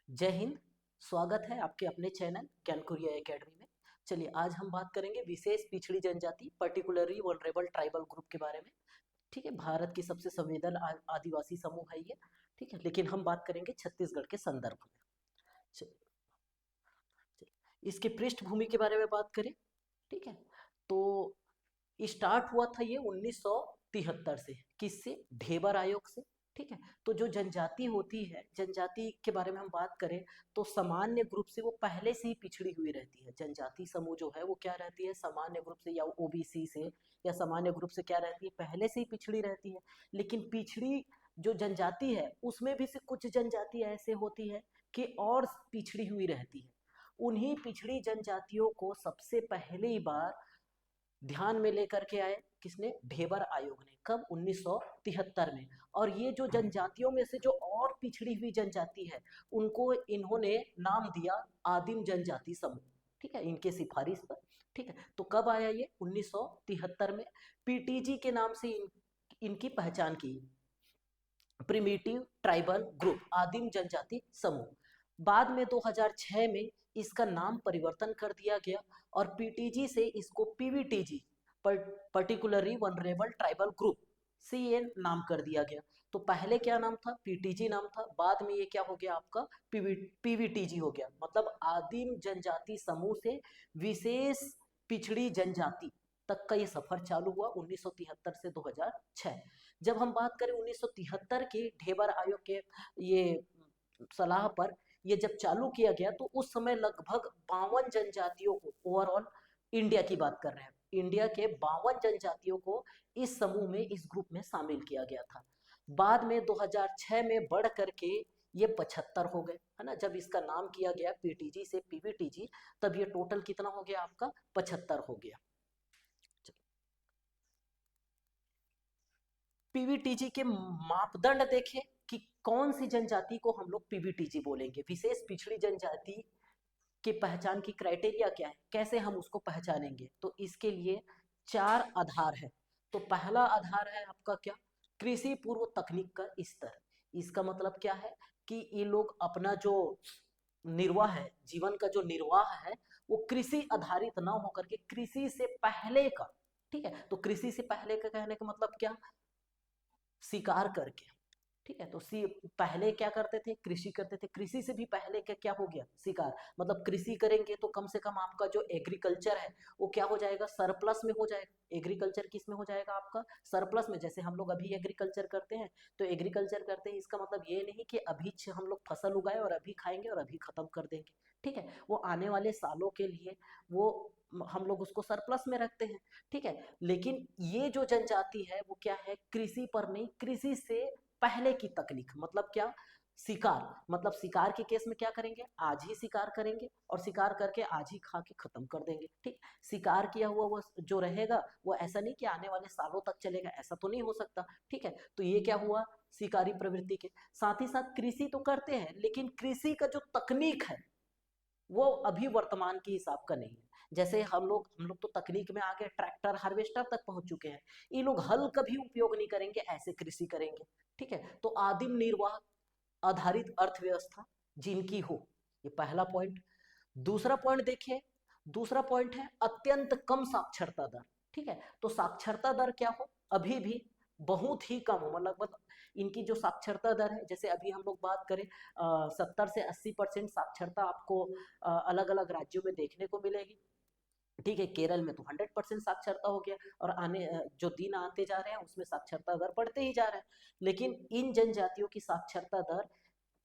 जय हिंद। स्वागत है आपके अपने चैनल ज्ञानकुरिया एकेडमी में। चलिए आज हम बात करेंगे विशेष पिछड़ी जनजाति पर्टिकुलरली वनरेबल ट्राइबल ग्रुप के बारे में। ठीक है, भारत की सबसे संवेदनशील आदिवासी समूह है ये। ठीक है, लेकिन हम बात करेंगे छत्तीसगढ़ के संदर्भ में। चलिए, इसके पृष्ठभूमि के बारे में बात करें। ठीक है, तो स्टार्ट हुआ था ये 1973 से। किससे? ढेबर आयोग से। ठीक है, तो जो जनजाति होती है, जनजाति के बारे में हम बात करें तो सामान्य ग्रुप से वो पहले से ही पिछड़ी हुई रहती है। जनजाति समूह जो है वो क्या रहती है, सामान्य ग्रुप से या ओबीसी से या सामान्य ग्रुप से क्या रहती है, पहले से ही पिछड़ी रहती है। लेकिन पिछड़ी जो जनजाति है उसमें भी से कुछ जनजाति ऐसे होती है कि और पिछड़ी हुई रहती है। उन्हीं पिछड़ी जनजातियों को सबसे पहली बार ध्यान में लेकर के आए किसने? ढेबर आयोग ने। कब? 1973 में। और ये जो जनजातियों में से जो और पिछड़ी हुई जनजाति है उनको इन्होंने नाम दिया आदिम जनजाति समूह। ठीक है, इनके सिफारिश पर। ठीक है, तो कब आया ये? 1973 में। पीटीजी के नाम से इनकी पहचान की, प्रिमिटिव ट्राइबल ग्रुप, आदिम जनजाति समूह। बाद में 2006 में इसका नाम परिवर्तन कर दिया गया और पीटीजी से इसको PVTG, particularly vulnerable tribal group, CA नाम कर दिया गया। तो पहले क्या नाम था? पीटीजी नाम था। बाद में ये क्या हो गया आपका? पीवीटीजी हो गया। मतलब आदिम जनजाति समूह से विशेष पिछड़ी जनजाति तक का ये सफर चालू हुआ 1973 से 2006। जब हम बात करें 1973 के ढेबर आयोग के ये सलाह पर ये जब चालू किया गया तो उस समय लगभग 52 जनजातियों को, ओवरऑल इंडिया की बात कर रहे हैं, इंडिया के 52 जनजातियों को इस समूह में, इस ग्रुप में शामिल किया गया था। बाद में 2006 में बढ़ करके ये 75 हो गए, है ना। जब इसका नाम किया गया पीटीजी से पीवीटीजी, तब ये टोटल कितना हो गया आपका? 75 हो गया। पीवीटीजी के मापदंड देखें कि कौन सी जनजाति को हम लोग पीवीटीजी बोलेंगे, विशेष पिछड़ी जनजाति की पहचान की क्राइटेरिया क्या है, कैसे हम उसको पहचानेंगे? तो इसके लिए 4 आधार है। तो पहला आधार है आपका क्या? कृषि पूर्व तकनीक का स्तर। इसका मतलब क्या है कि ये लोग अपना जो निर्वाह है, जीवन का जो निर्वाह है, वो कृषि आधारित ना होकर के कृषि से पहले का। ठीक है, तो कृषि से पहले का कहने का मतलब क्या? शिकार करके। ठीक है, तो सी पहले क्या करते थे? कृषि करते थे। कृषि से भी पहले क्या क्या हो गया? शिकार। मतलब कृषि करेंगे तो कम से कम आपका जो एग्रीकल्चर है वो क्या हो जाएगा? सरप्लस में हो जाएगा। एग्रीकल्चर किस में हो जाएगा आपका? सरप्लस में। जैसे हम लोग अभी एग्रीकल्चर करते हैं, तो एग्रीकल्चर करते हैं इसका मतलब ये नहीं कि अभी हम लोग फसल उगाए और अभी खाएंगे और अभी खत्म कर देंगे। ठीक है, वो आने वाले सालों के लिए वो हम लोग उसको सरप्लस में रखते हैं। ठीक है, लेकिन ये जो जनजाति है वो क्या है? कृषि पर नहीं, कृषि से पहले की तकनीक। मतलब क्या? शिकार। मतलब शिकार के केस में क्या करेंगे? आज ही शिकार करेंगे और शिकार करके आज ही खा के खत्म कर देंगे। ठीक, शिकार किया हुआ वो जो रहेगा वो ऐसा नहीं कि आने वाले सालों तक चलेगा, ऐसा तो नहीं हो सकता। ठीक है, तो ये क्या हुआ? शिकारी प्रवृत्ति के साथ ही साथ कृषि तो करते हैं, लेकिन कृषि का जो तकनीक है वो अभी वर्तमान के हिसाब का नहीं है। जैसे हम लोग तो तकनीक में आगे ट्रैक्टर हार्वेस्टर तक पहुंच चुके हैं। ये लोग हल कभी उपयोग नहीं करेंगे, ऐसे कृषि करेंगे। ठीक है, तो आदिम निर्वाह आधारित अर्थव्यवस्था जिनकी हो, ये पहला पॉइंट। दूसरा पॉइंट देखिए, दूसरा पॉइंट है अत्यंत कम साक्षरता दर। ठीक है, तो साक्षरता दर क्या हो? अभी भी बहुत ही कम हो। मतलब इनकी जो साक्षरता दर है, जैसे अभी हम लोग बात करें 70 से 80% साक्षरता आपको अलग अलग राज्यों में देखने को मिलेगी। ठीक है, केरल में तो 100% साक्षरता हो गया और आने जो दिन आते जा रहे हैं उसमें साक्षरता दर बढ़ते ही जा रहा है। लेकिन इन जनजातियों की साक्षरता दर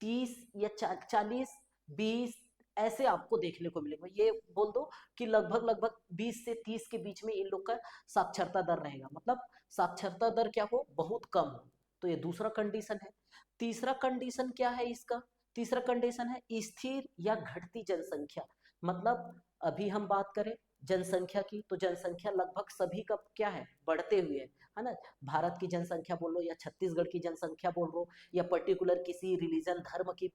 30 या 40, 20 ऐसे आपको देखने को मिलेगा। ये बोल दो कि लगभग लगभग 20 से 30 के बीच में इन लोग का साक्षरता दर रहेगा। मतलब साक्षरता दर क्या हो? बहुत कम हो। तो ये दूसरा कंडीशन है। तीसरा कंडीशन क्या है इसका? तीसरा कंडीशन है स्थिर या घटती जनसंख्या। मतलब अभी हम बात करें जनसंख्या की, तो जनसंख्या लगभग सभी का क्या है? बढ़ते हुए है ना। भारत की जनसंख्या बोल लो या छत्तीसगढ़ की जनसंख्या बोल लो या पर्टिकुलर किसी रिलीजन धर्म की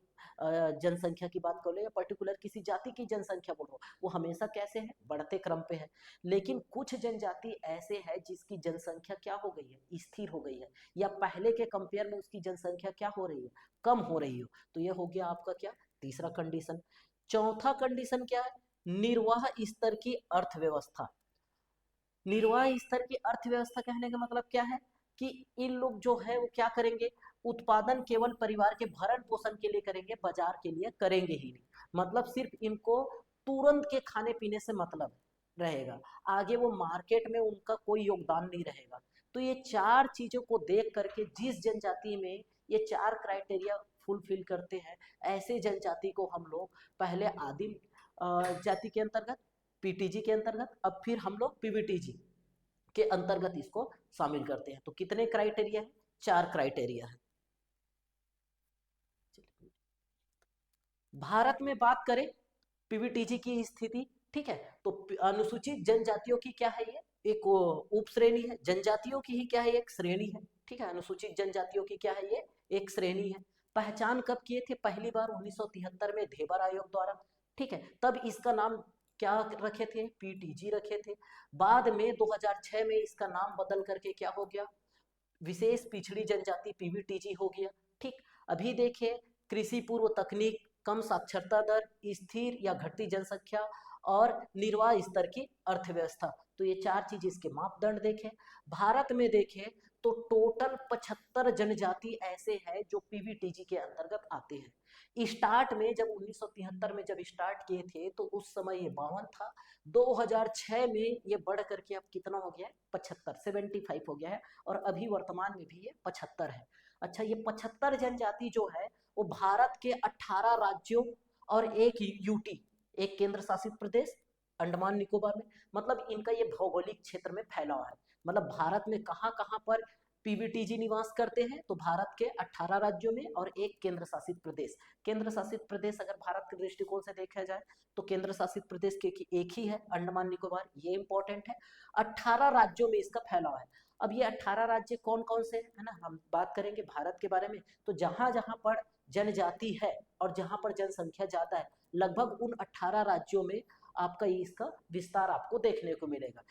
जनसंख्या की बात कर लो या पर्टिकुलर किसी जाति की जनसंख्या बोल लो, वो हमेशा कैसे है? बढ़ते क्रम पे है। लेकिन कुछ जनजाति ऐसे है जिसकी जनसंख्या क्या हो गई है? स्थिर हो गई है, या पहले के कंपेयर में उसकी जनसंख्या क्या हो रही है? कम हो रही हो। तो ये हो गया आपका क्या? तीसरा कंडीशन। चौथा कंडीशन क्या है? निर्वाह स्तर की अर्थव्यवस्था। निर्वाह स्तर की अर्थव्यवस्था कहने का मतलब क्या है कि इन लोग जो है वो क्या करेंगे, उत्पादन केवल परिवार के भरण पोषण के लिए करेंगे, बाजार के लिए करेंगे ही नहीं। मतलब सिर्फ इनको तुरंत के खाने पीने से मतलब रहेगा, आगे वो मार्केट में उनका कोई योगदान नहीं रहेगा। तो ये चार चीजों को देख करके जिस जनजाति में ये चार क्राइटेरिया फुलफिल करते हैं, ऐसे जनजाति को हम लोग पहले आदिम जाति के अंतर्गत, पीटीजी के अंतर्गत, अब फिर हम लोग पीवीटीजी के अंतर्गत इसको शामिल करते हैं। तो कितने क्राइटेरिया है? चार क्राइटेरिया है। भारत में बात करें पीवीटीजी की स्थिति, ठीक है, तो अनुसूचित जनजातियों की क्या है, ये एक उप श्रेणी है, जनजातियों की ही क्या है, एक श्रेणी है, ठीक है। अनुसूचित जनजातियों की क्या है, ये एक श्रेणी है। पहचान कब किए थे? पहली बार 1973 में धेबर आयोग द्वारा, ठीक है। तब इसका नाम क्या रखे थे? पीटीजी रखे थे। बाद में 2006 में इसका नाम बदल करके क्या हो गया? विशेष पिछड़ी जनजाति पीवीटीजी हो गया, ठीक। अभी देखिए, कृषि पूर्व तकनीक, कम साक्षरता दर, स्थिर या घटती जनसंख्या और निर्वाह स्तर की अर्थव्यवस्था, तो ये चार चीज इसके मापदंड देखें। भारत में देखें तो टोटल 75 जनजाति ऐसे हैं जो पीवीटीजी के अंतर्गत आते हैं। स्टार्ट में जब 1973 में जब स्टार्ट किए थे तो उस समय ये 52 था। 2006 में ये बढ़ करके अब कितना हो गया है? 75, 75 हो गया है। और अभी वर्तमान में भी ये 75 है। अच्छा, ये 75 जनजाति जो है वो भारत के 18 राज्यों और एक यूटी, एक केंद्र शासित प्रदेश अंडमान निकोबार में, मतलब इनका ये भौगोलिक क्षेत्र में फैला हुआ है। मतलब भारत में कहाँ कहाँ पर पीवीटीजी निवास करते हैं? तो भारत के 18 राज्यों में और एक केंद्र शासित प्रदेश। केंद्र शासित प्रदेश अगर भारत के दृष्टिकोण से देखा जाए तो केंद्र शासित प्रदेश के एक ही है, अंडमान निकोबार, ये इंपॉर्टेंट है। 18 राज्यों में इसका फैलाव है। अब ये 18 राज्य कौन कौन से है ना, हम बात करेंगे भारत के बारे में, तो जहां जहां पर जनजाति है और जहां पर जनसंख्या ज्यादा है, लगभग उन 18 राज्यों में आपका इसका विस्तार आपको देखने को मिलेगा,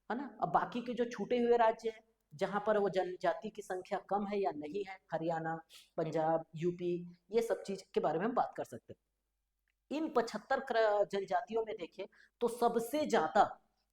है ना। अब बाकी के जो छूटे हुए राज्य हैं जहां पर वो जनजाति की संख्या कम है या नहीं है, हरियाणा, पंजाब, यूपी, ये सब चीज के बारे में हम बात कर सकते हैं। इन 75 जनजातियों में देखें तो सबसे ज्यादा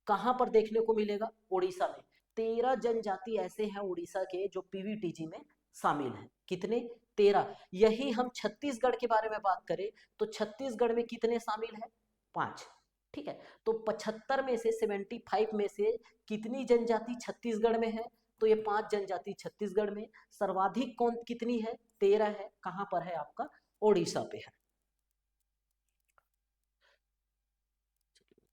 कहां पर देखने को मिलेगा? उड़ीसा में। 13 जनजाति ऐसे हैं उड़ीसा के जो पीवीटीजी में शामिल हैं। कितने? 13। यही हम छत्तीसगढ़ के बारे में बात करें तो छत्तीसगढ़ में कितने शामिल हैं? 5, ठीक है। तो 75 में से 75 में से कितनी जनजाति छत्तीसगढ़ में है? तो ये 5 जनजाति छत्तीसगढ़ में। सर्वाधिक कौन कितनी है? 13 है। कहां पर है? आपका ओडिशा पे है।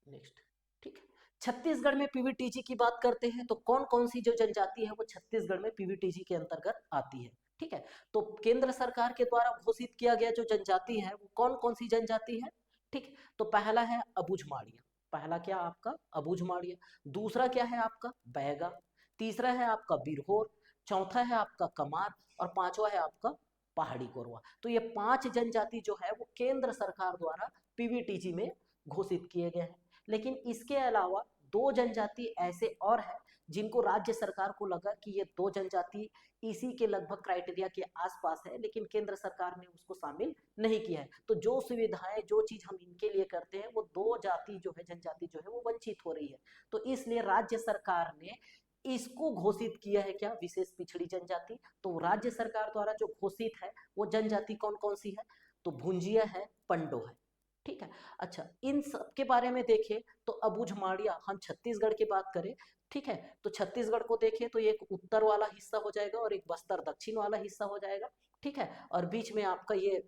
नेक्स्ट, ठीक है। छत्तीसगढ़ में पीवीटीजी की बात करते हैं तो कौन कौन सी जो जनजाति है वो छत्तीसगढ़ में पीवीटीजी के अंतर्गत आती है, ठीक है। तो केंद्र सरकार के द्वारा घोषित किया गया जो जनजाति है वो कौन कौन सी जनजाति है, ठीक। तो पहला है अबुझमाड़िया। पहला क्या आपका? अबुझमाड़िया। दूसरा क्या है आपका? बैगा। तीसरा है आपका बिरहोर। चौथा है आपका कमार। और पांचवा है आपका पहाड़ी कोरवा। तो ये 5 जनजाति जो है वो केंद्र सरकार द्वारा पीवीटीजी में घोषित किए गए हैं। लेकिन इसके अलावा 2 जनजाति ऐसे और हैं जिनको राज्य सरकार को लगा कि ये 2 जनजाति इसी के लगभग क्राइटेरिया के आसपास है, लेकिन केंद्र सरकार ने उसको शामिल नहीं किया है। तो जो सुविधाएं, जो चीज हम इनके लिए करते हैं वो 2 जाति जो है, जनजाति जो है वो वंचित हो रही है। तो इसलिए राज्य सरकार ने इसको घोषित किया है क्या? विशेष पिछड़ी जनजाति। तो राज्य सरकार द्वारा जो घोषित है वो जनजाति कौन कौन सी है? तो भुंजिया है, पंडो है, ठीक है। अच्छा, इन सब के बारे में देखें तो अबुझमाड़िया, हम छत्तीसगढ़ की बात करें, ठीक है, तो छत्तीसगढ़ को देखें तो एक उत्तर वाला हिस्सा हो जाएगा और एक बस्तर दक्षिण वाला हिस्सा हो जाएगा, ठीक है। और बीच में आपका ये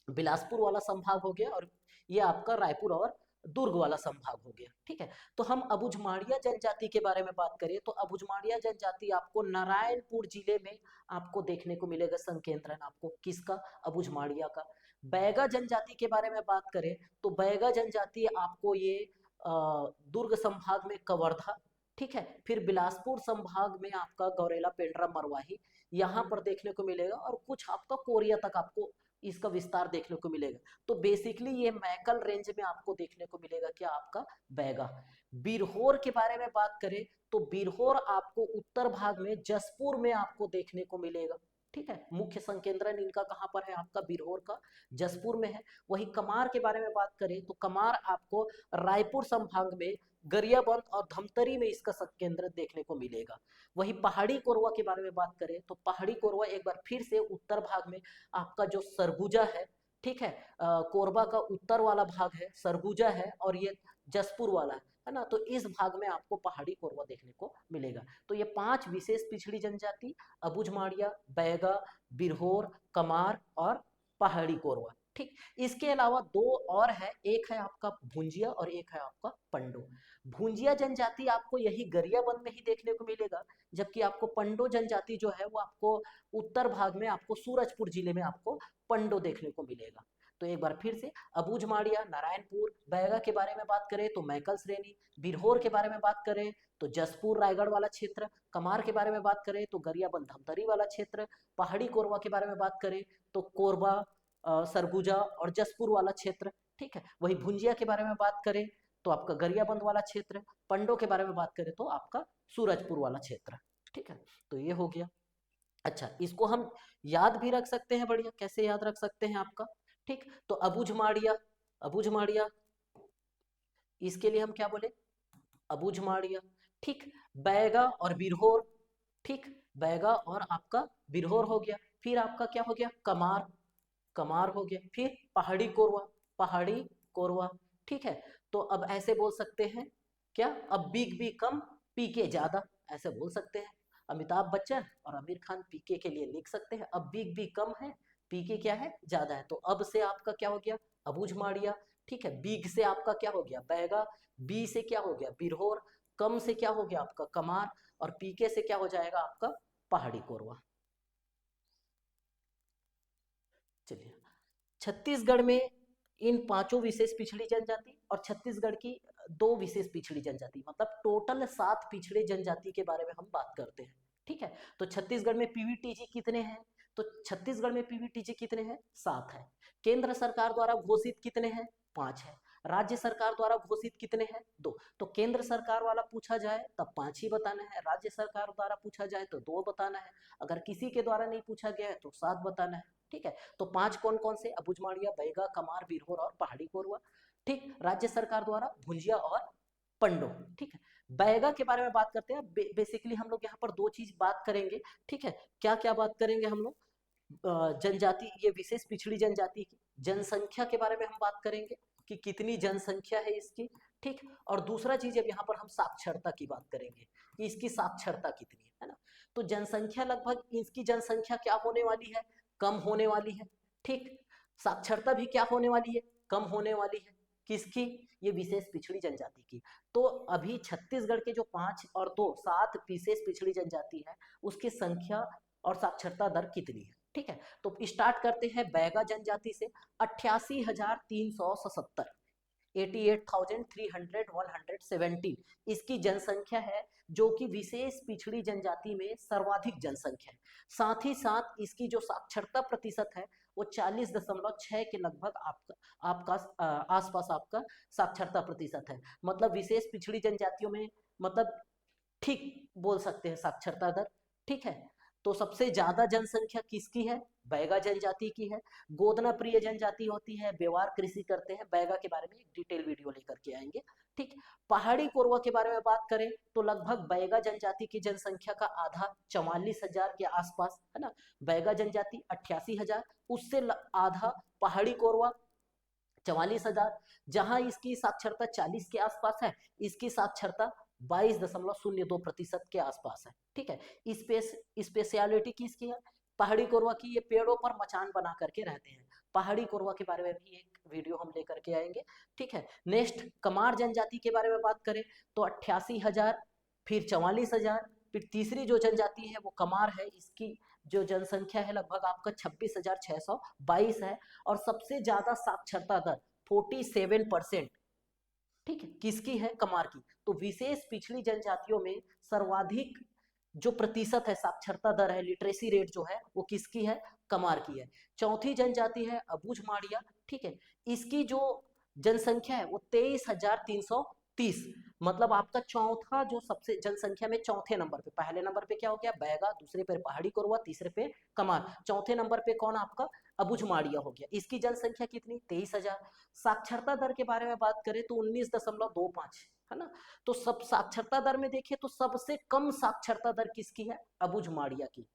बिलासपुर वाला संभाग हो गया और ये आपका रायपुर और दुर्ग वाला संभाग हो गया, ठीक है। तो हम अबुझमाड़िया जनजाति के बारे में बात करें तो अबुझमाड़िया जनजाति आपको नारायणपुर जिले में आपको देखने को मिलेगा संकेंद्रण, आपको किसका? अबुझमाड़िया का। बैगा जनजाति के बारे में बात करें तो बैगा जनजाति आपको ये दुर्ग संभाग में कवर्धा, ठीक है, फिर बिलासपुर संभाग में आपका गौरेला, पेंड्रा, मरवाही, यहाँ पर देखने को मिलेगा और कुछ आपका कोरिया तक आपको इसका विस्तार देखने को मिलेगा। तो बेसिकली ये मैकल रेंज में आपको देखने को मिलेगा क्या? आपका बैगा। बिरहोर के बारे में बात करें तो बिरहोर आपको उत्तर भाग में जसपुर में आपको देखने को मिलेगा, ठीक है, मुख्य संकेंद्रण इनका कहाँ पर है, आपका बिरहोर का जसपुर में है। वही कमार के बारे में बात करें तो कमार आपको रायपुर संभाग में गरियाबंद और धमतरी में इसका संकेंद्रण देखने को मिलेगा। वही पहाड़ी कोरवा के बारे में बात करें तो पहाड़ी कोरवा एक बार फिर से उत्तर भाग में आपका जो सरगुजा है, ठीक है, कोरबा का उत्तर वाला भाग है सरगुजा है, और ये जसपुर वाला है ना, तो इस भाग में आपको पहाड़ी कोरवा देखने को मिलेगा। तो ये 5 विशेष पिछड़ी जनजाति, अबुझमाड़िया, बैगा, बिरहोर, कमार और पहाड़ी कोरवा, ठीक। इसके अलावा 2 और है, एक है आपका भुंजिया और एक है आपका पंडो। भुंजिया जनजाति आपको यही गरियाबंद में ही देखने को मिलेगा, जबकि आपको पंडो जनजाति जो है वो आपको उत्तर भाग में आपको सूरजपुर जिले में आपको पंडो देखने को मिलेगा। तो एक बार फिर से अबुझमाड़िया, नारायणपुर, बैगा के बारे में बात करें तो मैकल श्रेणी, बिरहोर के बारे में बात करें तो जसपुर रायगढ़ वाला क्षेत्र, कमार के बारे में बात करें तो गरियाबंद धमतरी वाला क्षेत्र, पहाड़ी कोरवा के बारे में बात करें तो कोरबा, सरगुजा और जसपुर वाला क्षेत्र, ठीक है। वही भुंजिया के बारे में बात करें तो आपका गरियाबंद वाला क्षेत्र, पंडो के बारे में बात करें तो आपका सूरजपुर वाला क्षेत्र, ठीक है। तो ये हो गया। अच्छा, इसको हम याद भी रख सकते हैं, बढ़िया, कैसे याद रख सकते हैं आपका, ठीक। तो अबुझमाड़िया, अबुझमाड़िया, इसके लिए हम क्या बोले, अबुझमाड़िया, ठीक। बैगा और बिरहोर, ठीक, बैगा और आपका बिरहोर हो गया। फिर आपका क्या हो गया, कमार, कमार हो गया। फिर पहाड़ी कोरवा, पहाड़ी कोरवा, ठीक है। तो अब ऐसे बोल सकते हैं क्या, अब बिग बी कम पीके ज्यादा, ऐसे बोल सकते हैं। अमिताभ बच्चन और आमिर खान पीके के लिए लिख सकते हैं, अब बिग बी कम है, पीके क्या है, ज्यादा है। तो अब से आपका क्या हो गया, अबुझमाड़िया, ठीक है। बिग से आपका क्या हो गया, बैगा, बी से क्या हो गया, बिरहोर, कम से क्या हो गया आपका कमार, और पीके से क्या हो जाएगा आपका पहाड़ी कोरवा। चलिए, छत्तीसगढ़ में इन 5 विशेष पिछड़ी जनजाति और छत्तीसगढ़ की 2 विशेष पिछड़ी जनजाति, मतलब टोटल 7 पिछड़े जनजाति के बारे में हम बात करते हैं, ठीक है। तो छत्तीसगढ़ में पीवीटीजी कितने हैं, तो छत्तीसगढ़ में पीवीटीजी कितने हैं, 7 है। केंद्र सरकार द्वारा घोषित कितने हैं, 5 है। राज्य सरकार द्वारा घोषित कितने हैं, 2। तो केंद्र सरकार वाला पूछा जाए तब 5 ही बताना है, राज्य सरकार द्वारा पूछा जाए तो 2 बताना है, अगर किसी के द्वारा नहीं पूछा गया है तो 7 बताना है, ठीक है। तो 5 कौन कौन से, अबुझमाड़िया, बैगा, कमार, बिरहोर और पहाड़ी कोरवा, ठीक। राज्य सरकार द्वारा भुंजिया और पंडो, ठीक है। बैगा के बारे में बात करते हैं। बेसिकली हम लोग यहाँ पर 2 चीज बात करेंगे, ठीक है। क्या क्या बात करेंगे हम लोग, जनजाति, ये विशेष पिछड़ी जनजाति की जनसंख्या के बारे में हम बात करेंगे कि कितनी जनसंख्या है इसकी, ठीक। और दूसरा चीज अब यहाँ पर हम साक्षरता की बात करेंगे कि इसकी साक्षरता कितनी है ना। तो जनसंख्या लगभग, इसकी जनसंख्या क्या होने वाली है, कम होने वाली है, ठीक। साक्षरता भी क्या होने वाली है, कम होने वाली है, किसकी, ये विशेष पिछड़ी जनजाति की। तो अभी छत्तीसगढ़ के जो 5 और 2 7 विशेष पिछड़ी जनजाति है उसकी संख्या और साक्षरता दर कितनी है, ठीक है। तो स्टार्ट करते हैं बैगा जनजाति से, 88,377, 88,317 इसकी जनसंख्या है, जो कि विशेष पिछड़ी जनजाति में सर्वाधिक जनसंख्या है। साथ ही साथ इसकी जो साक्षरता प्रतिशत है वो 40.6 के लगभग आपका आसपास आपका साक्षरता प्रतिशत है। मतलब विशेष पिछड़ी जनजातियों में, मतलब ठीक बोल सकते हैं साक्षरता दर, ठीक है। तो सबसे ज्यादा जनसंख्या किसकी है, बैगा जनजाति की है। गोदना प्रिय जनजाति होती है, व्यवहार कृषि करते हैं, बैगा के बारे में एक डिटेल वीडियो लेकर के आएंगे, ठीक। पहाड़ी कोरवा के बारे में बात करें तो लगभग बैगा जनजाति की जनसंख्या का आधा 44,000 के आसपास है ना, बैगा जनजाति 88,000, उससे आधा पहाड़ी कोरवा 44,000। जहां इसकी साक्षरता 40 के आसपास है, इसकी साक्षरता 22.02% के आसपास है, ठीक है। स्पेशलिटी किसकी है, पहाड़ी कोरवा की, ये पेड़ों पर मचान बना करके रहते हैं। पहाड़ी कोरवा के बारे में भी एक वीडियो हम लेकर के आएंगे, ठीक है। नेक्स्ट कमार जनजाति के बारे में बात करें तो 88,000, फिर 44,000, फिर तीसरी जो जनजाति है वो कमार है, इसकी जो जनसंख्या है लगभग आपका 26,622 है, और सबसे ज्यादा साक्षरता दर 47%, ठीक है, किसकी है, कमार की। तो विशेष पिछड़ी जनजातियों में सर्वाधिक जो प्रतिशत है साक्षरता दर है, लिटरेसी रेट जो है वो किसकी है, कमार की है। चौथी जनजाति है अबुझमाड़िया, ठीक है। इसकी जो जनसंख्या है वो 23,330, मतलब आपका चौथा जो सबसे जनसंख्या में चौथे नंबर पे, पहले नंबर पे क्या हो गया बैगा, दूसरे पे पहाड़ी कोरवा, तीसरे पे कमार, चौथे नंबर पे कौन आपका अबुझमाड़िया हो गया। इसकी जनसंख्या कितनी 23,000। साक्षरता दर के बारे में बात करें तो 19.25 है ना। तो सब साक्षरता दर में देखिए तो सबसे कम साक्षरता दर किसकी है, अबुझमाड़िया की।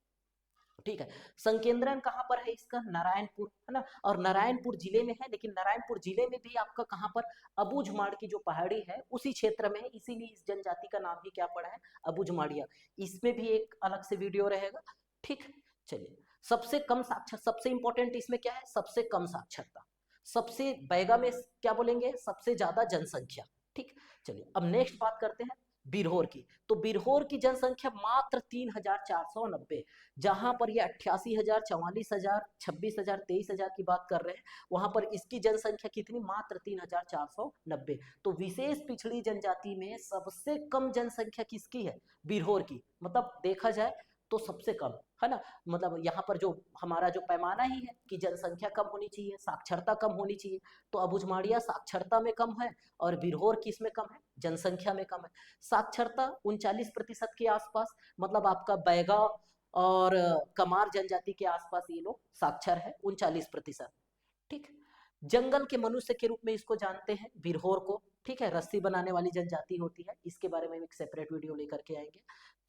ठीक है, संकेंद्रण कहाँ पर है इसका, नारायणपुर है ना, और नारायणपुर जिले में है, लेकिन नारायणपुर जिले में भी आपका कहाँ पर, अबुझमाड़ की जो पहाड़ी है उसी क्षेत्र में है, इसीलिए इस जनजाति का नाम भी क्या पड़ा है, अबुझमाड़िया। इसमें भी एक अलग से वीडियो रहेगा। ठीक, चलिए सबसे कम साक्षर, सबसे इंपॉर्टेंट इसमें क्या है, सबसे कम साक्षरता, सबसे बैगा में क्या बोलेंगे, सबसे ज्यादा जनसंख्या। ठीक, चलिए अब नेक्स्ट बात करते हैं बिरहोर की। तो बिरहोर की जनसंख्या मात्र 3,490, जहां पर ये 88,000, 44,000, 26,000, 23,000 की बात कर रहे हैं, वहां पर इसकी जनसंख्या कितनी, मात्र 3,490। तो विशेष पिछड़ी जनजाति में सबसे कम जनसंख्या किसकी है, बिरहोर की। मतलब देखा जाए तो सबसे कम है ना, मतलब यहाँ पर जो हमारा जो पैमाना ही है कि जनसंख्या कम होनी चाहिए, साक्षरता कम होनी चाहिए, तो अबुझमाड़िया साक्षरता में कम है और बिरहोर किस में कम है, जनसंख्या में कम है। साक्षरता 39% के आसपास, मतलब आपका बैगा और कमार जनजाति के आसपास ये लोग साक्षर है 39%। ठीक, जंगल के मनुष्य के रूप में इसको जानते हैं बिरहोर को। ठीक है, रस्सी बनाने वाली जनजाति होती है, इसके बारे में एक सेपरेट वीडियो लेकर के आएंगे।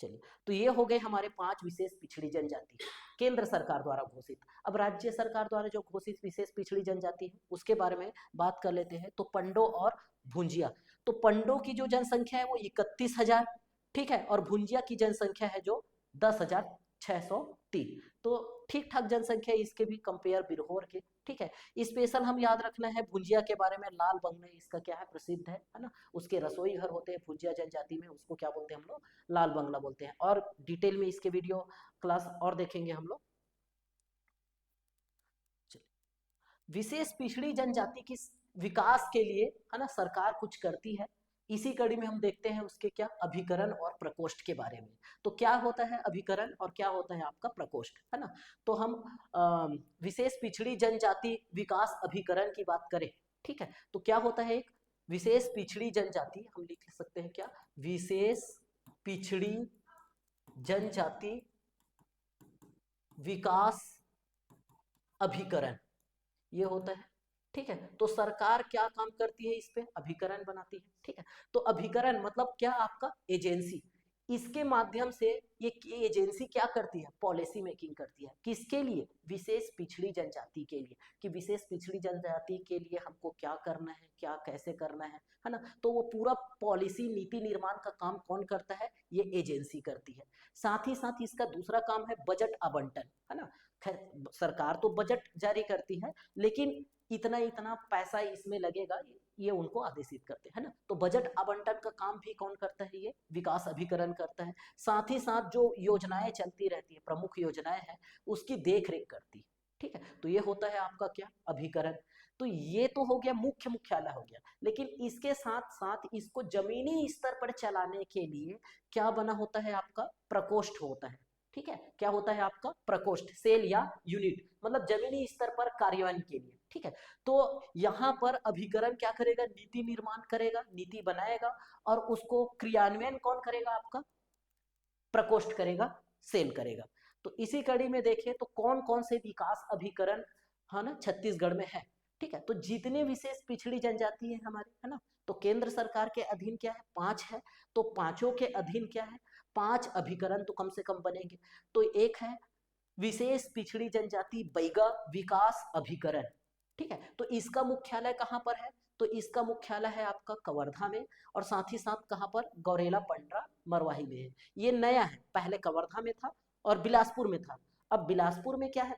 चलिए, तो ये हो गए हमारे 5 विशेष पिछड़ी जनजाति केंद्र सरकार द्वारा घोषित। अब राज्य सरकार द्वारा जो घोषित विशेष पिछड़ी जनजाति है उसके बारे में बात कर लेते हैं। तो पंडो और भुंजिया, तो पंडो की जो जनसंख्या है वो 31,000, ठीक है, और भुंजिया की जनसंख्या है जो 10,603। तो ठीक ठाक जनसंख्या इसके भी कंपेयर बिरहोर के। ठीक है, स्पेशल हम याद रखना है भुंजिया के बारे में, लाल बंगले इसका क्या है, प्रसिद्ध है ना, उसके रसोई घर होते हैं भुंजिया जनजाति में, उसको क्या बोलते हैं हम लोग, लाल बंगला बोलते हैं। और डिटेल में इसके वीडियो क्लास और देखेंगे हम लोग। विशेष पिछड़ी जनजाति की विकास के लिए है ना सरकार कुछ करती है, इसी कड़ी में हम देखते हैं उसके क्या, अभिकरण और प्रकोष्ठ के बारे में। तो क्या होता है अभिकरण और क्या होता है आपका प्रकोष्ठ, है ना। तो हम विशेष पिछड़ी जनजाति विकास अभिकरण की बात करें, ठीक है, तो क्या होता है, एक विशेष पिछड़ी जनजाति, हम लिख सकते हैं क्या, विशेष पिछड़ी जनजाति विकास अभिकरण, ये होता है। ठीक है, तो सरकार क्या काम करती है इस पे, अभिकरण बनाती है। ठीक है, तो अभिकरण मतलब क्या, आपका एजेंसी, इसके माध्यम से ये एजेंसी क्या करती है, पॉलिसी मेकिंग करती है, किसके लिए, विशेष पिछड़ी जनजाति के लिए, कि विशेष पिछड़ी जनजाति के लिए हमको क्या करना है, क्या कैसे करना है ना। तो वो पूरा पॉलिसी नीति निर्माण का काम कौन करता है, ये एजेंसी करती है। साथ ही साथ इसका दूसरा काम है बजट आवंटन, है ना। खैर सरकार तो बजट जारी करती है, लेकिन इतना इतना पैसा इसमें लगेगा ये उनको आदेशित करते हैं ना। तो बजट आवंटन का काम भी कौन करता है, ये विकास अभिकरण करता है। साथ ही साथ जो योजनाएं चलती रहती है, प्रमुख योजनाएं हैं, उसकी देख रेख करती है। ठीक है, तो ये होता है आपका क्या, अभिकरण। तो ये तो हो गया मुख्य मुख्यालय हो गया, लेकिन इसके साथ साथ इसको जमीनी स्तर पर चलाने के लिए क्या बना होता है, आपका प्रकोष्ठ होता है। ठीक है, क्या होता है आपका प्रकोष्ठ, सेल या यूनिट, मतलब जमीनी स्तर पर कार्यान्वयन के लिए। ठीक है, तो यहाँ पर अभिकरण क्या करेगा, नीति निर्माण करेगा, नीति बनाएगा, और उसको क्रियान्वयन कौन करेगा, आपका प्रकोष्ठ करेगा, सेल करेगा। तो इसी कड़ी में देखें तो कौन कौन से विकास अभिकरण है ना छत्तीसगढ़ में है। ठीक है, तो जितने विशेष पिछड़ी जनजाति है हमारे, है ना, तो केंद्र सरकार के अधीन क्या है, 5 है। तो पांचों के अधीन क्या है, 5 अभिकरण तो कम से कम बनेंगे। तो एक है विशेष पिछड़ी जनजाति बैगा विकास अभिकरण। ठीक है, तो इसका मुख्यालय कहाँ पर है, तो इसका मुख्यालय है आपका कवर्धा में, और साथ ही साथ कहाँ पर, गौरेला पंडरा मरवाही में है। ये नया है, पहले कवर्धा में था और बिलासपुर में था। अब बिलासपुर में क्या है,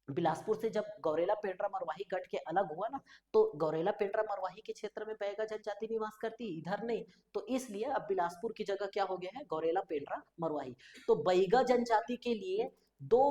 बिलासपुर से जब गौरेला पेंड्रा मरवाही कट के अलग हुआ ना, तो गौरेला पेंड्रा मरवाही के क्षेत्र में बैगा जनजाति निवास करती, इधर नहीं, तो इसलिए अब बिलासपुर की जगह क्या हो गया है, गौरेला पेंड्रा मरवाही। तो बैगा जनजाति के लिए दो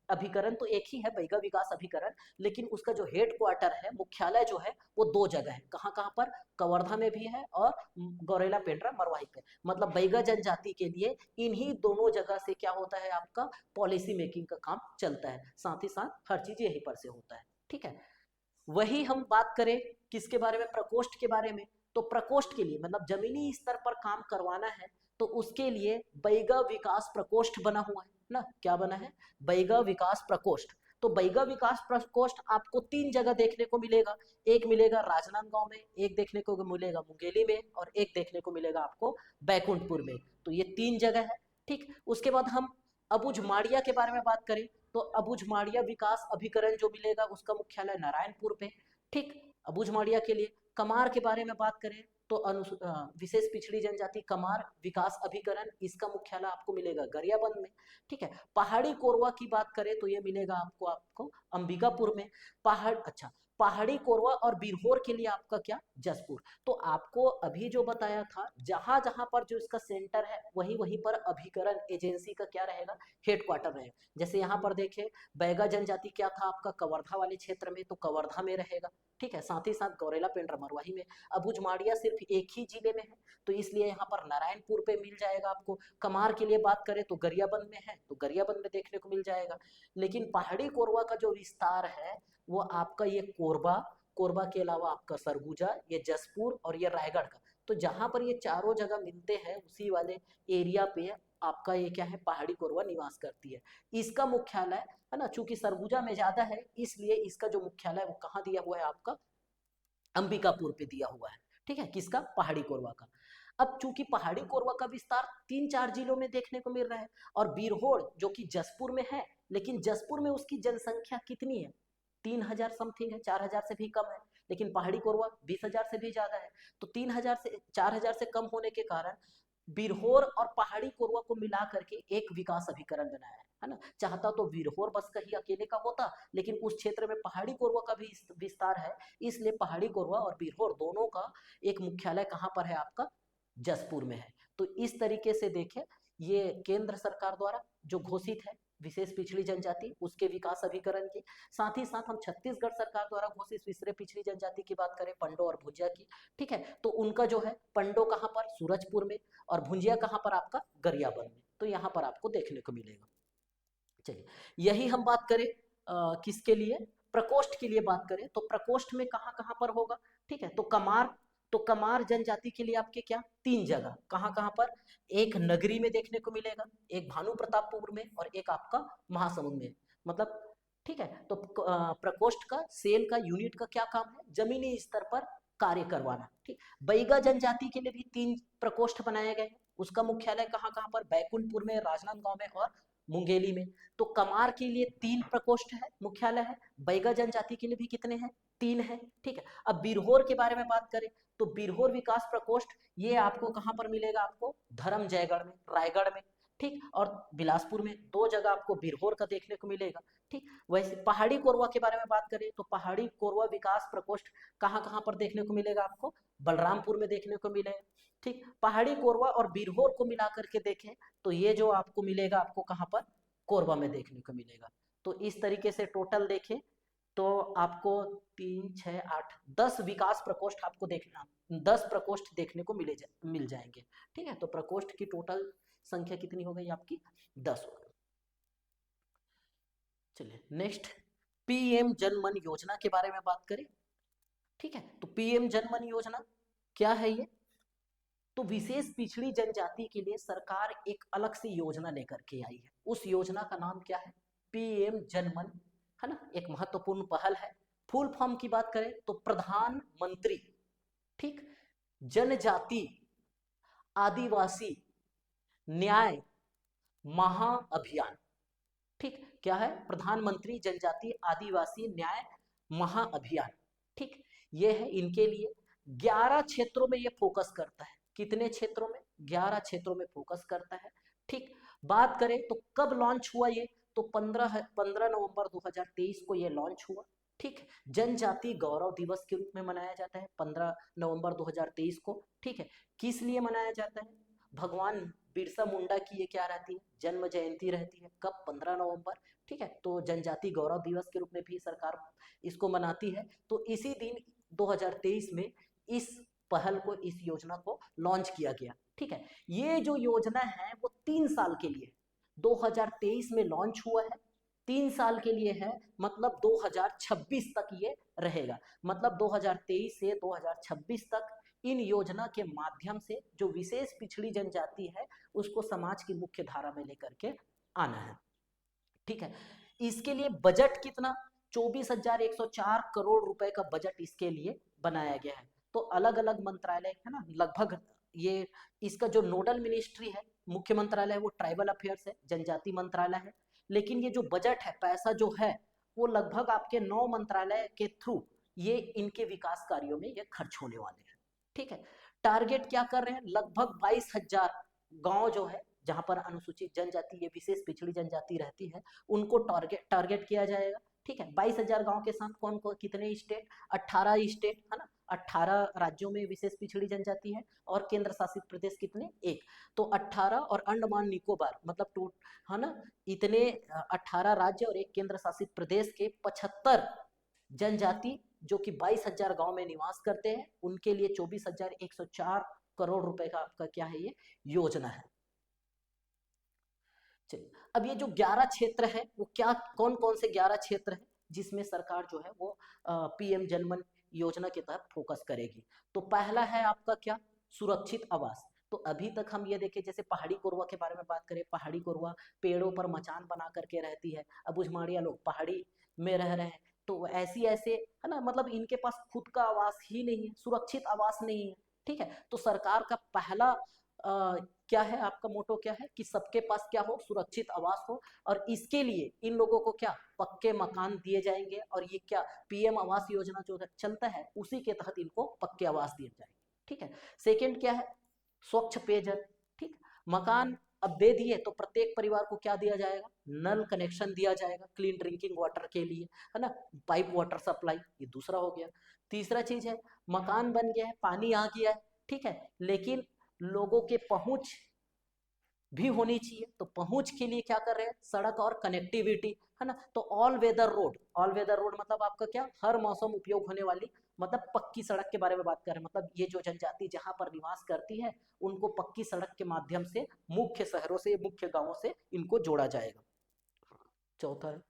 अभिकरण तो एक ही है, बैगा विकास अभिकरण, लेकिन उसका जो हेड क्वार्टर है, मुख्यालय जो है, वो 2 जगह है। कहाँ कहाँ पर, कवर्धा में भी है और गौरेला पेंड्रा मरवाही पे। मतलब बैगा जनजाति के लिए इन्हीं दोनों जगह से क्या होता है, आपका पॉलिसी मेकिंग का काम चलता है, साथ ही साथ हर चीज यहीं पर से होता है। ठीक है, वही हम बात करें किसके बारे में, प्रकोष्ठ के बारे में। तो प्रकोष्ठ के लिए मतलब जमीनी स्तर पर काम करवाना है तो उसके लिए बैगा विकास प्रकोष्ठ बना हुआ है ना। क्या बना है? बैगा विकास प्रकोष्ठ। तो बैगा विकास प्रकोष्ठ आपको 3 जगह देखने को मिलेगा। एक मिलेगा राजनांदगांव में, एक देखने को मिलेगा मुंगेली में, और एक देखने को मिलेगा आपको बैकुंठपुर में। तो ये 3 जगह है। ठीक, उसके बाद हम अबुझमाड़िया के बारे में बात करें तो अबुझमाड़िया विकास अभिकरण जो मिलेगा उसका मुख्यालय नारायणपुर पे। ठीक, अबुझमाड़िया के लिए। कमार के बारे में बात करें तो विशेष पिछड़ी जनजाति कमार विकास अभिकरण, इसका मुख्यालय आपको मिलेगा गरियाबंद में। ठीक है, पहाड़ी कोरवा की बात करें तो ये मिलेगा आपको अंबिकापुर में। पहाड़ी कोरवा और बिरहोर के लिए आपका क्या? जसपुर। तो आपको अभी जो बताया था, जहां जहां पर जो इसका सेंटर है वहीं वहीं पर अभिकरण एजेंसी का क्या रहेगा? हेडक्वार्टर रहेगा। जैसे यहाँ पर देखे बैगा जनजाति क्या था आपका? कवर्धा वाले क्षेत्र में, तो कवर्धा में रहेगा। ठीक है, साथ ही साथ गौरेला पेंड्रा मरवाही में। अबुझमाड़िया सिर्फ एक ही जिले में है तो इसलिए यहाँ पर नारायणपुर पे मिल जाएगा आपको। कमार के लिए बात करें तो गरियाबंद में है तो गरियाबंद में देखने को मिल जाएगा। लेकिन पहाड़ी कोरवा का जो विस्तार है वो आपका ये कोरबा, कोरबा के अलावा आपका सरगुजा, ये जसपुर और ये रायगढ़ का। तो जहां पर ये चारों जगह मिलते हैं उसी वाले एरिया पे आपका ये क्या है? पहाड़ी कोरवा निवास करती है। इसका मुख्यालय है ना, चूंकि सरगुजा में ज्यादा है इसलिए इसका जो मुख्यालय वो कहाँ दिया हुआ है आपका? अंबिकापुर पे दिया हुआ है। ठीक है, किसका? पहाड़ी कोरवा का। अब चूंकि पहाड़ी कोरवा का विस्तार 3-4 जिलों में देखने को मिल रहा है और बिरहोर जो कि जसपुर में है, लेकिन जसपुर में उसकी जनसंख्या कितनी है? 3000 समथिंग है, 4000 से भी कम है। लेकिन पहाड़ी कोरवा 20,000 से भी ज्यादा है। तो 3000 से 4000 से कम होने के कारण बिरहोर और पहाड़ी कोरवा को मिला करके एक विकास अभिकरण बनाया है ना। चाहता तो बिरहोर बस कहीं अकेले का होता, लेकिन उस क्षेत्र में पहाड़ी कोरवा का भी विस्तार है, इसलिए पहाड़ी कोरवा और बिरहोर दोनों का एक मुख्यालय कहाँ पर है आपका? जसपुर में है। तो इस तरीके से देखें, ये केंद्र सरकार द्वारा जो घोषित है विशेष पिछड़ी जनजाति उसके विकास अभिकरण की। साथ ही साथ हम छत्तीसगढ़ सरकार द्वारा घोषित विशेष पिछड़ी जनजाति की बात करें, पंडो और भुजिया की। ठीक है, तो उनका जो है पंडो कहाँ पर? सूरजपुर में, और भुजिया कहाँ पर आपका? गरियाबंद में। तो यहाँ पर आपको देखने को मिलेगा। चलिए, यही हम बात करें किसके लिए? प्रकोष्ठ के लिए बात करें तो प्रकोष्ठ में कहाँ कहाँ पर होगा? ठीक है, तो कमार जनजाति के लिए आपके क्या? 3 जगह। कहाँ कहाँ पर? एक नगरी में देखने को मिलेगा, एक भानु प्रतापपुर में, और एक आपका महासमुंद में। मतलब ठीक है, तो प्रकोष्ठ का, सेल का, यूनिट का क्या काम है? जमीनी स्तर पर कार्य करवाना। ठीक, बैगा जनजाति के लिए भी 3 प्रकोष्ठ बनाए गए हैं। उसका मुख्यालय कहाँ कहाँ पर? बैकुंठपुर में, राजनांदगांव में और मुंगेली में। तो कमार के लिए 3 प्रकोष्ठ है, मुख्यालय है। बैगा जनजाति के लिए भी कितने हैं? 3 है। ठीक है, अब बिरहोर के बारे में बात करें तो बिरहोर विकास प्रकोष्ठ ये आपको कहां पर मिलेगा? आपको धर्मजयगढ़ में, रायगढ़ में। ठीक, और बिलासपुर में। 2 जगह आपको बिरहोर का देखने को मिलेगा। ठीक, वैसे पहाड़ी कोरवा के बारे में बात करें तो पहाड़ी कोरवा विकास प्रकोष्ठ कहां कहां पर देखने को मिलेगा? आपको बलरामपुर में देखने को मिलेगा। ठीक, पहाड़ी कोरवा और बिरहोर को मिला करके देखें तो ये जो आपको मिलेगा, आपको कहां पर? कोरबा में देखने को मिलेगा। तो इस तरीके से टोटल देखें तो आपको 3, 6, 8, 10 विकास प्रकोष्ठ आपको देखना, 10 प्रकोष्ठ देखने को मिल जाएंगे। ठीक है, तो प्रकोष्ठ की टोटल संख्या कितनी हो गई आपकी? 10 हो गई। चलिए नेक्स्ट, पीएम जनमन योजना के बारे में बात करें। ठीक है, तो पीएम जनमन योजना क्या है ये? तो विशेष पिछड़ी जनजाति के लिए सरकार एक अलग से योजना लेकर के आई है। उस योजना का नाम क्या है? पीएम जनमन, है ना। एक महत्वपूर्ण पहल है। फुल फॉर्म की बात करें तो प्रधानमंत्री, ठीक, जनजाति आदिवासी न्याय महाअभियान। ठीक, क्या है? प्रधानमंत्री जनजाति आदिवासी न्याय महाअभियान। ठीक, ये है इनके लिए। 11 क्षेत्रों में ये फोकस करता है। कितने क्षेत्रों में? 11 क्षेत्रों में फोकस करता है। ठीक, बात करें तो कब लॉन्च हुआ ये? तो 15 नवंबर 2023 को ये लॉन्च हुआ। ठीक, जनजाति गौरव दिवस के रूप में मनाया जाता है 15 नवंबर 2023 को। ठीक है, किस लिए मनाया जाता है? भगवान बिरसा मुंडा की ये क्या रहती है? जन्म जयंती रहती है। कब? 15 नवंबर। ठीक है, तो जनजाति गौरव दिवस के रूप में भी सरकार इसको मनाती है। तो इसी दिन 2023 में इस पहल को, इस योजना को लॉन्च किया गया। ठीक है, ये जो योजना है वो 3 साल के लिए 2023 में लॉन्च हुआ है। 3 साल के लिए है, मतलब 2026 तक ये रहेगा। मतलब 2023 से 2026 तक इन योजना के माध्यम से जो विशेष पिछड़ी जनजाति है उसको समाज की मुख्य धारा में लेकर के आना है। ठीक है, इसके लिए बजट कितना, 24,104 करोड़ रुपए का बजट इसके लिए बनाया गया है। तो अलग अलग मंत्रालय है ना, लगभग ये इसका जो नोडल मिनिस्ट्री है, मुख्य मंत्रालय है वो ट्राइबल अफेयर्स है, जनजाति मंत्रालय है, लेकिन ये जो बजट है, पैसा जो है वो लगभग आपके 9 मंत्रालय के थ्रू ये इनके विकास कार्यों में ये खर्च होने वाले हैं। ठीक है, टारगेट क्या कर रहे हैं, लगभग 22,000 गांव जो है जहां पर अनुसूचित जनजाति, ये विशेष पिछड़ी जनजाति रहती है, उनको टारगेट किया जाएगा। ठीक है, 22,000 गांव के साथ कौन कौन कितने स्टेट, 18 स्टेट है ना, 18 राज्यों में विशेष पिछड़ी जनजाति है, और केंद्र शासित प्रदेश कितने, एक। तो 18 और अंडमान निकोबार मतलब टू है ना, इतने 18 राज्य और एक केंद्र शासित प्रदेश के 75 जनजाति जो कि 22,000 गांव में निवास करते हैं, उनके लिए 24,104 करोड़ रुपए का आपका क्या है, ये योजना है। चलिए, अब ये जो 11 क्षेत्र है वो क्या, कौन कौन से 11 क्षेत्र है जिसमें सरकार जो है वो पीएम जनमन योजना के तहत फोकस करेगी। तो पहला है आपका क्या, सुरक्षित आवास। तो अभी तक हम ये देखे, जैसे पहाड़ी कोरवा के बारे में बात करें, पहाड़ी कोरवा पेड़ों पर मचान बना करके रहती है, अब बुझमाड़िया लोग पहाड़ी में रह रहे हैं, तो ऐसी ऐसे है ना, मतलब इनके पास खुद का आवास ही नहीं है, सुरक्षित आवास नहीं है। ठीक है, तो सरकार का पहला क्या है, आपका मोटो क्या है कि सबके पास क्या हो, सुरक्षित आवास हो, और इसके लिए इन लोगों को क्या पक्के मकान दिए जाएंगे, और ये क्या पीएम आवास योजना जो चलता है उसी के तहत इनको पक्के आवास दिए जाएंगे। ठीक है, सेकंड क्या है, स्वच्छ पेयजल। ठीक, मकान अब दे दिए तो प्रत्येक परिवार को क्या दिया जाएगा, नल कनेक्शन दिया जाएगा क्लीन ड्रिंकिंग वाटर के लिए, है ना, पाइप वाटर सप्लाई, ये दूसरा हो गया। तीसरा चीज है, मकान बन गया है, पानी आ गया है, ठीक है, लेकिन लोगों के पहुंच भी होनी चाहिए, तो पहुंच के लिए क्या कर रहे हैं, सड़क और कनेक्टिविटी, है ना, तो all weather road, all weather road मतलब आपका क्या, हर मौसम उपयोग होने वाली, मतलब पक्की सड़क के बारे में बात कर रहे हैं, मतलब ये जो जनजाति जहां पर निवास करती है उनको पक्की सड़क के माध्यम से मुख्य शहरों से, मुख्य गांवों से इनको जोड़ा जाएगा। चौथा है,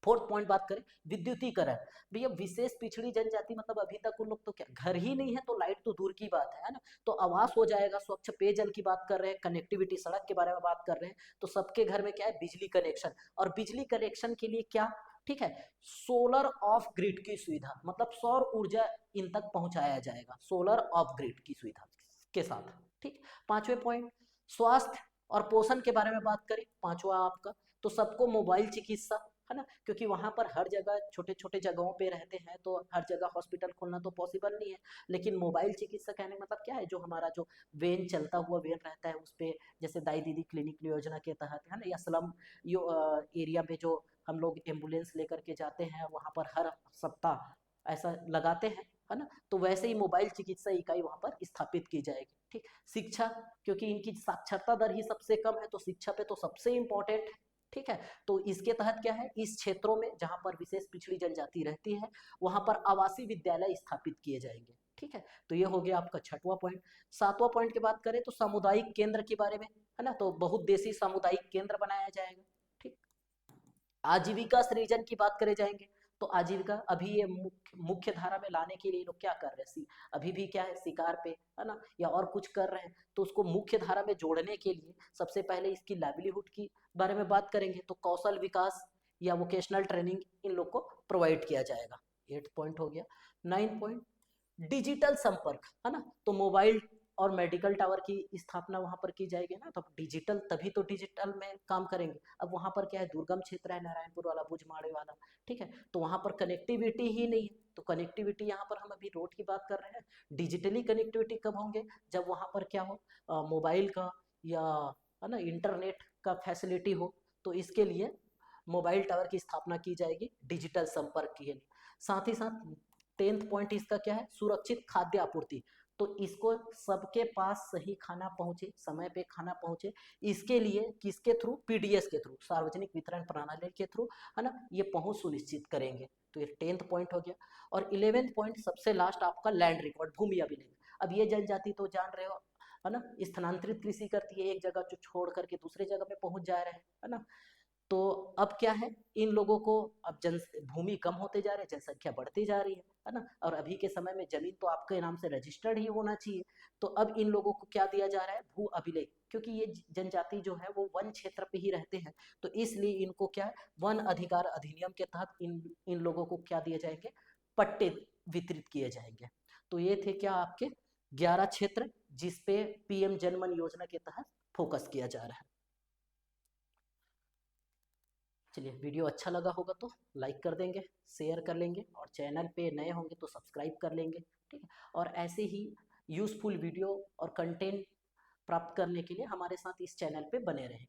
फोर्थ पॉइंट बात करें, विद्युतीकरण। भैया विशेष पिछड़ी जनजाति मतलब अभी तक उन लोग तो क्या घर ही नहीं है, तो लाइट तो दूर की बात है ना, तो आवास हो जाएगा, स्वच्छ पेयजल की बात कर रहे हैं, कनेक्टिविटी सड़क के बारे में बात कर रहे हैं, तो सबके घर में क्या है, बिजली कनेक्शन, और बिजली कनेक्शन के लिए क्या, ठीक है, सोलर ऑफ ग्रिड की सुविधा, मतलब सौर ऊर्जा इन तक पहुंचाया जाएगा, सोलर ऑफ ग्रिड की सुविधा के साथ। ठीक, पांचवें पॉइंट, स्वास्थ्य और पोषण के बारे में बात करें, पांचवा आपका, तो सबको मोबाइल चिकित्सा, है ना, क्योंकि वहां पर हर जगह छोटे छोटे जगहों पे रहते हैं, तो हर जगह हॉस्पिटल खोलना तो पॉसिबल नहीं है, लेकिन मोबाइल चिकित्सा कहने मतलब क्या है, जो हमारा जो वेन चलता हुआ वेन रहता है उस पे, जैसे दाई दीदी क्लिनिक योजना के तहत, है ना, या स्लम एरिया में जो हम लोग एम्बुलेंस लेकर के जाते हैं वहां पर हर सप्ताह ऐसा लगाते हैं, है ना, तो वैसे ही मोबाइल चिकित्सा इकाई वहां पर स्थापित की जाएगी। ठीक, शिक्षा, क्योंकि इनकी साक्षरता दर ही सबसे कम है, तो शिक्षा पे तो सबसे इम्पोर्टेंट है। ठीक है, तो इसके तहत क्या है, इस क्षेत्रों में जहां पर विशेष पिछड़ी जनजाति रहती है वहां पर आवासीय विद्यालय स्थापित किए जाएंगे। ठीक है, तो ये हो गया आपका छठवां पॉइंट। सातवां पॉइंट की बात करें तो सामुदायिक केंद्र के बारे में, है ना, तो बहुउद्देशीय सामुदायिक केंद्र बनाया जाएगा। ठीक, आजीविका सृजन की बात करे जाएंगे, तो आजीविका अभी ये मुख्य धारा में लाने के लिए लोग क्या कर रहे हैं, अभी भी क्या है, शिकार पे, है ना, या और कुछ कर रहे हैं, तो उसको मुख्य धारा में जोड़ने के लिए सबसे पहले इसकी लाइवलीहुड की बारे में बात करेंगे, तो कौशल विकास या वोकेशनल ट्रेनिंग इन लोग को प्रोवाइड किया जाएगा। 8 पॉइंट हो गया। 9 पॉइंट, डिजिटल संपर्क, है ना, तो मोबाइल और मेडिकल टावर की स्थापना वहां पर की जाएगी ना, तो डिजिटल, तभी तो डिजिटल में काम करेंगे। अब वहां पर क्या है, दुर्गम क्षेत्र है, नारायणपुर वाला, भुजमाड़े वाला, ठीक है, तो वहां पर कनेक्टिविटी ही नहीं है, तो कनेक्टिविटी यहाँ पर हम अभी रोड की बात कर रहे हैं, डिजिटली कनेक्टिविटी कब होंगे, जब वहां पर क्या हो, मोबाइल का या है ना इंटरनेट का फैसिलिटी हो, तो इसके लिए मोबाइल टावर की स्थापना की जाएगी डिजिटल संपर्क के लिए। साथ ही साथ 10th पॉइंट इसका क्या है, सुरक्षित खाद्य आपूर्ति, तो इसको सबके पास सही खाना पहुंचे, समय पे खाना पहुंचे, इसके लिए किसके थ्रू, पीडीएस के थ्रू, सार्वजनिक वितरण प्रणाली के थ्रू, है ना, ये पहुंच सुनिश्चित करेंगे। तो ये 10th पॉइंट हो गया। और 11th पॉइंट सबसे लास्ट आपका लैंड रिकॉर्ड, भूमि अभिलेख। अब ये जनजाति तो जान रहे हो, है ना, स्थानांतरित कृषि करती है, एक जगह जो छोड़ करके दूसरे जगह पे पहुंच जा रहे हैं, है ना, तो अब क्या है, इन लोगों को अब जन भूमि कम होते जा रहे हैं, जनसंख्या बढ़ती जा रही है ना, और अभी के समय में जमीन तो आपके नाम से रजिस्टर्ड ही होना चाहिए। तो अब इन लोगों को क्या दिया जा रहा है, भू अभिलेख, क्योंकि ये जनजाति जो है वो वन क्षेत्र पे ही रहते हैं, तो इसलिए इनको क्या है, वन अधिकार अधिनियम के तहत इन लोगों को क्या दिए जाएंगे, पट्टे वितरित किए जाएंगे। तो ये थे क्या आपके 11 क्षेत्र जिसपे पीएम जनमन योजना के तहत फोकस किया जा रहा है। चलिए, वीडियो अच्छा लगा होगा तो लाइक कर देंगे, शेयर कर लेंगे, और चैनल पे नए होंगे तो सब्सक्राइब कर लेंगे, ठीक है। और ऐसे ही यूज़फुल वीडियो और कंटेंट प्राप्त करने के लिए हमारे साथ इस चैनल पे बने रहें।